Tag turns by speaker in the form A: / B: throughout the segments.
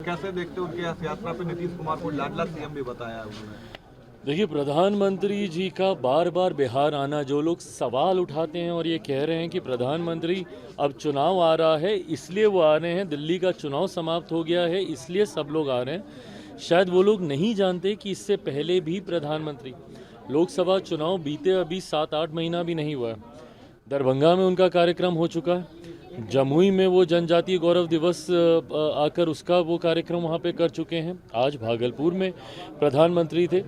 A: कैसे देखते हो उनके इस यात्रा पे? नीतीश कुमार को लाडला सीएम भी बताया है उन्होंने।
B: देखिए, प्रधानमंत्री जी का बार बार बिहार आना, जो लोग सवाल उठाते हैं और ये कह रहे हैं कि प्रधानमंत्री अब चुनाव आ रहा है इसलिए वो आ रहे हैं, दिल्ली का चुनाव समाप्त हो गया है इसलिए सब लोग आ रहे हैं, शायद वो लोग नहीं जानते कि इससे पहले भी प्रधानमंत्री लोकसभा चुनाव बीते अभी 7-8 महीना भी नहीं हुआ है। दरभंगा में उनका कार्यक्रम हो चुका है, जमुई में वो जनजातीय गौरव दिवस आकर उसका वो कार्यक्रम वहाँ पे कर चुके हैं, आज भागलपुर में प्रधानमंत्री थे।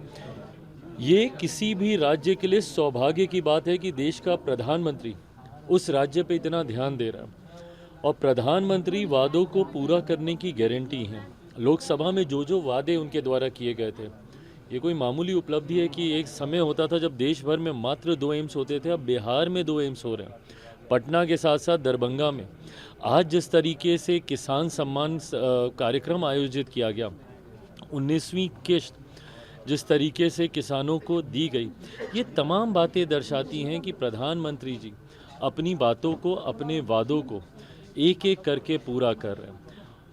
B: ये किसी भी राज्य के लिए सौभाग्य की बात है कि देश का प्रधानमंत्री उस राज्य पे इतना ध्यान दे रहा है और प्रधानमंत्री वादों को पूरा करने की गारंटी हैं। लोकसभा में जो जो वादे उनके द्वारा किए गए थे, ये कोई मामूली उपलब्धि है कि एक समय होता था जब देश भर में मात्र 2 एम्स होते थे, अब बिहार में 2 एम्स हो रहे हैं, पटना के साथ साथ दरभंगा में। आज जिस तरीके से किसान सम्मान कार्यक्रम आयोजित किया गया, 19वीं किश्त जिस तरीके से किसानों को दी गई, ये तमाम बातें दर्शाती हैं कि प्रधानमंत्री जी अपनी बातों को, अपने वादों को एक एक करके पूरा कर रहे हैं।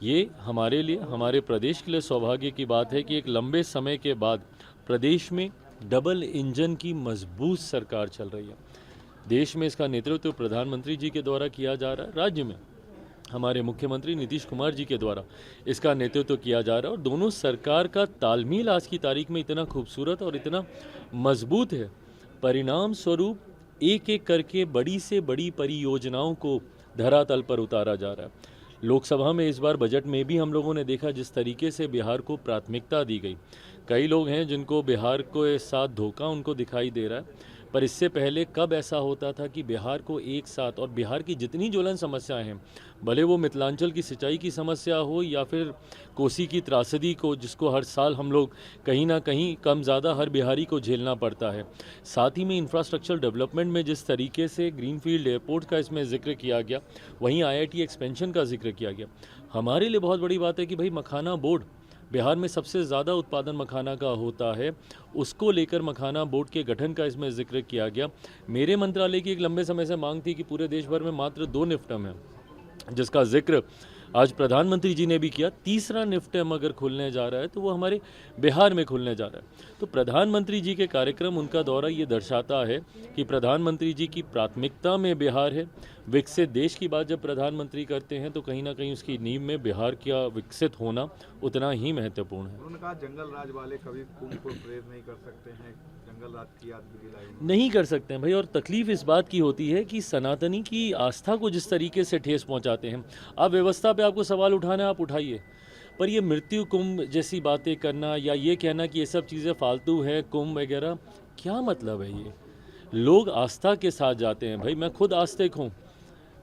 B: ये हमारे लिए, हमारे प्रदेश के लिए सौभाग्य की बात है कि एक लंबे समय के बाद प्रदेश में डबल इंजन की मजबूत सरकार चल रही है। देश में इसका नेतृत्व प्रधानमंत्री जी के द्वारा किया जा रहा है, राज्य में हमारे मुख्यमंत्री नीतीश कुमार जी के द्वारा इसका नेतृत्व किया जा रहा है और दोनों सरकार का तालमेल आज की तारीख में इतना खूबसूरत और इतना मजबूत है। परिणाम स्वरूप एक एक करके बड़ी से बड़ी परियोजनाओं को धरातल पर उतारा जा रहा है। लोकसभा में इस बार बजट में भी हम लोगों ने देखा जिस तरीके से बिहार को प्राथमिकता दी गई। कई लोग हैं जिनको बिहार के साथ धोखा उनको दिखाई दे रहा है, पर इससे पहले कब ऐसा होता था कि बिहार को एक साथ, और बिहार की जितनी ज्वलन समस्याएं हैं, भले वो मिथिलांचल की सिंचाई की समस्या हो या फिर कोसी की त्रासदी को, जिसको हर साल हम लोग कहीं ना कहीं कम ज़्यादा हर बिहारी को झेलना पड़ता है, साथ ही में इंफ्रास्ट्रक्चर डेवलपमेंट में जिस तरीके से ग्रीनफील्ड एयरपोर्ट का इसमें जिक्र किया गया, वहीं IIT एक्सपेंशन का जिक्र किया गया। हमारे लिए बहुत बड़ी बात है कि भाई मखाना बोर्ड, बिहार में सबसे ज़्यादा उत्पादन मखाना का होता है, उसको लेकर मखाना बोर्ड के गठन का इसमें जिक्र किया गया। मेरे मंत्रालय की एक लंबे समय से मांग थी कि पूरे देश भर में मात्र 2 निफ्टम है, जिसका जिक्र आज प्रधानमंत्री जी ने भी किया। तीसरा निफ्टम अगर खुलने जा रहा है तो वो हमारे बिहार में खुलने जा रहा है। तो प्रधानमंत्री जी के कार्यक्रम, उनका दौरा ये दर्शाता है कि प्रधानमंत्री जी की प्राथमिकता में बिहार है। विकसित देश की बात जब प्रधानमंत्री करते हैं तो कहीं ना कहीं उसकी नींव में बिहार का विकसित होना उतना ही महत्वपूर्ण है।
A: उन्होंने कहा जंगल राज वाले कभी कुंभ को प्रेरित नहीं कर सकते हैं, जंगल राज की याद भी दिलाई।
B: नहीं कर सकते हैं भाई, और तकलीफ इस बात की होती है कि सनातनी की आस्था को जिस तरीके से ठेस पहुंचाते हैं। आप व्यवस्था पे आपको सवाल उठाना है, आप उठाइए, पर ये मृत्यु कुंभ जैसी बातें करना या ये कहना कि ये सब चीज़ें फालतू हैं, कुंभ वगैरह, क्या मतलब है? ये लोग आस्था के साथ जाते हैं। भाई मैं खुद आस्तिक हूँ,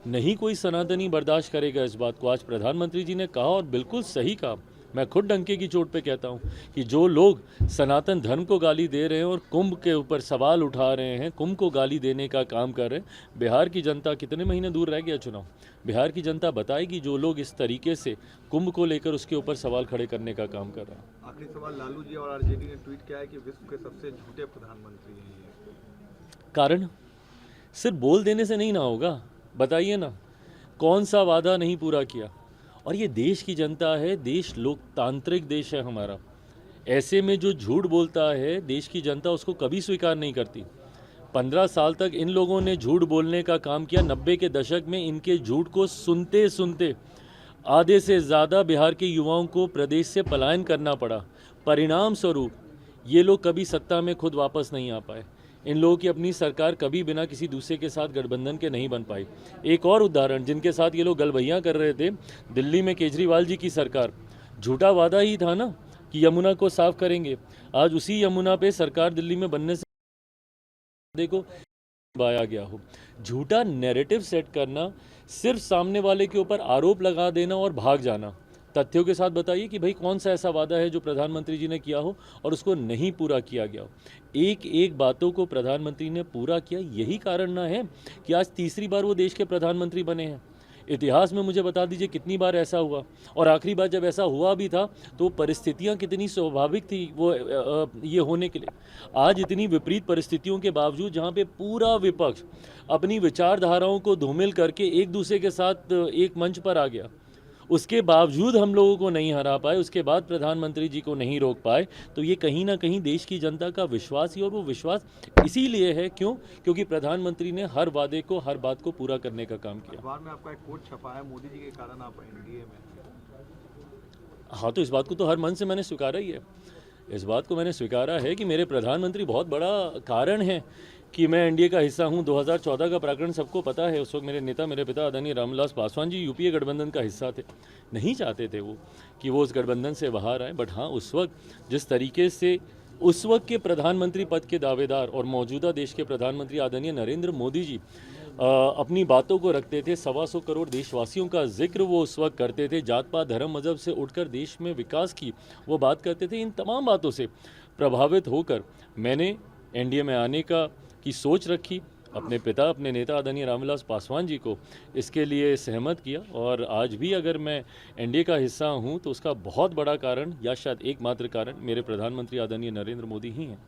B: नहीं कोई सनातनी बर्दाश्त करेगा इस बात को। आज प्रधानमंत्री जी ने कहा और बिल्कुल सही कहा, मैं खुद डंके की चोट पे कहता हूँ कि जो लोग सनातन धर्म को गाली दे रहे हैं और कुंभ के ऊपर सवाल उठा रहे हैं, कुंभ को गाली देने का काम कर रहे हैं, बिहार की जनता कितने महीने दूर रह गया चुनाव? बिहार की जनता बताएगी जो लोग इस तरीके से कुंभ को लेकर उसके ऊपर सवाल खड़े करने का काम कर रहे हैं।
A: आखिरी सवाल, लालू जी और RJD ने ट्वीट किया है कि विश्व के सबसे झूठे प्रधानमंत्री हैं ये।
B: कारण सिर्फ बोल देने से नहीं ना होगा, बताइए ना कौन सा वादा नहीं पूरा किया। और ये देश की जनता है, देश लोकतांत्रिक देश है हमारा, ऐसे में जो झूठ बोलता है देश की जनता उसको कभी स्वीकार नहीं करती। 15 साल तक इन लोगों ने झूठ बोलने का काम किया। 90 के दशक में इनके झूठ को सुनते सुनते आधे से ज़्यादा बिहार के युवाओं को प्रदेश से पलायन करना पड़ा। परिणाम स्वरूप ये लोग कभी सत्ता में खुद वापस नहीं आ पाए। इन लोगों की अपनी सरकार कभी बिना किसी दूसरे के साथ गठबंधन के नहीं बन पाई। एक और उदाहरण, जिनके साथ ये लोग गलबैयाँ कर रहे थे, दिल्ली में केजरीवाल जी की सरकार, झूठा वादा ही था ना कि यमुना को साफ करेंगे। आज उसी यमुना पे सरकार दिल्ली में बनने से देखो बाया गया हो। झूठा नैरेटिव सेट करना, सिर्फ सामने वाले के ऊपर आरोप लगा देना और भाग जाना। तथ्यों के साथ बताइए कि भाई कौन सा ऐसा वादा है जो प्रधानमंत्री जी ने किया हो और उसको नहीं पूरा किया गया हो। एक एक बातों को प्रधानमंत्री ने पूरा किया। यही कारण ना है कि आज तीसरी बार वो देश के प्रधानमंत्री बने हैं। इतिहास में मुझे बता दीजिए कितनी बार ऐसा हुआ, और आखिरी बार जब ऐसा हुआ भी था तो परिस्थितियां कितनी स्वाभाविक थी वो ये होने के लिए। आज इतनी विपरीत परिस्थितियों के बावजूद जहां पे पूरा विपक्ष अपनी विचारधाराओं को धूमिल करके एक दूसरे के साथ एक मंच पर आ गया, उसके बावजूद हम लोगों को नहीं हरा पाए, उसके बाद प्रधानमंत्री जी को नहीं रोक पाए, तो ये कहीं ना कहीं देश की जनता का विश्वास ही, और वो विश्वास इसीलिए है क्योंकि प्रधानमंत्री ने हर वादे को, हर बात को पूरा करने का काम किया।
A: अखबार में आपका एक कोट छपा है, मोदी जी के कारण आप एनडीए में।
B: हाँ, तो इस बात को तो हर मन से मैंने स्वीकारा ही है। इस बात को मैंने स्वीकारा है कि मेरे प्रधानमंत्री बहुत बड़ा कारण है कि मैं एनडीए का हिस्सा हूँ। 2014 का प्रकरण सबको पता है। उस वक्त मेरे नेता, मेरे पिता आदरणीय रामविलास पासवान जी यूपीए गठबंधन का हिस्सा थे। नहीं चाहते थे वो कि वो उस गठबंधन से बाहर आए, बट हाँ, उस वक्त जिस तरीके से उस वक्त के प्रधानमंत्री पद के दावेदार और मौजूदा देश के प्रधानमंत्री आदरणीय नरेंद्र मोदी जी अपनी बातों को रखते थे, 125 करोड़ देशवासियों का जिक्र वो उस वक्त करते थे, जात पात धर्म मजहब से उठकर देश में विकास की वो बात करते थे। इन तमाम बातों से प्रभावित होकर मैंने एनडीए में आने की सोच रखी। अपने पिता, अपने नेता आदरणीय रामविलास पासवान जी को इसके लिए सहमत किया, और आज भी अगर मैं एनडीए का हिस्सा हूं तो उसका बहुत बड़ा कारण, या शायद एकमात्र कारण, मेरे प्रधानमंत्री आदरणीय नरेंद्र मोदी ही हैं।